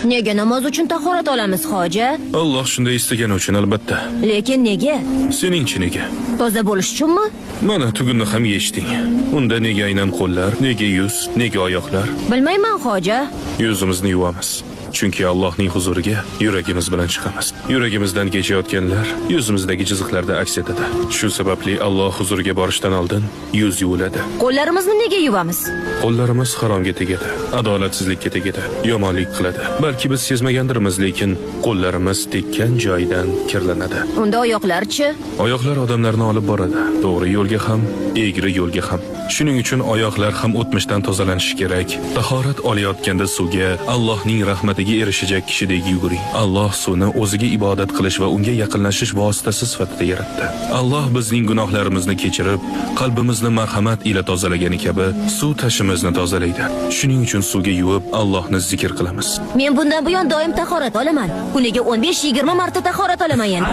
Nega namoz uchun tahorat olamiz, hoji? Alloh shunday istagani uchun albatta. Lekin nega? Seningchi nega? Toza bo'lish uchunmi? Mana tugunni ham yechding. Unda nega aynan qo'llar, nega yuz, nega oyoqlar? Bilmayman, hoji. Yuzimizni yuvamiz. Chunki Allohning huzuriga yuragimiz bilan chiqamiz. Yuragimizdan kechayotganlar yuzimizdagi chiziqlarda aks etadi. Shu sababli Alloh huzuriga borishdan oldin yuz yuviladi. Qo'llarimizni nega yuvamiz? Qo'llarimiz haromga tegadi, adolatsizlikka tegadi, yomonlik qiladi. Balki biz sezmagandirmiz, lekin qo'llarimiz tekkan joydan kirlanadi. Unda oyoqlar-chi? Oyoqlar odamlarni olib boradi, to'g'ri yo'lga ham, egri yo'lga ham. Shuning uchun oyoqlar ham o'tmishdan tozalanishi kerak. Tahorat olayotganda suvga Allohning rahmatiga erishajak kishidek yuguring. Alloh suvni o'ziga ibodat qilish va unga yaqinlashish vositasi sifatida yaratdi. Alloh bizning gunohlarimizni kechirib, qalbimizni marhamat ila tozalagani kabi suv tashimizni tozalaydi. Shuning uchun suvga yuvib Allohni zikr qilamiz. Men bundan buyon doim tahorat olaman. Kuniga 15-20 marta tahorat olaman yana.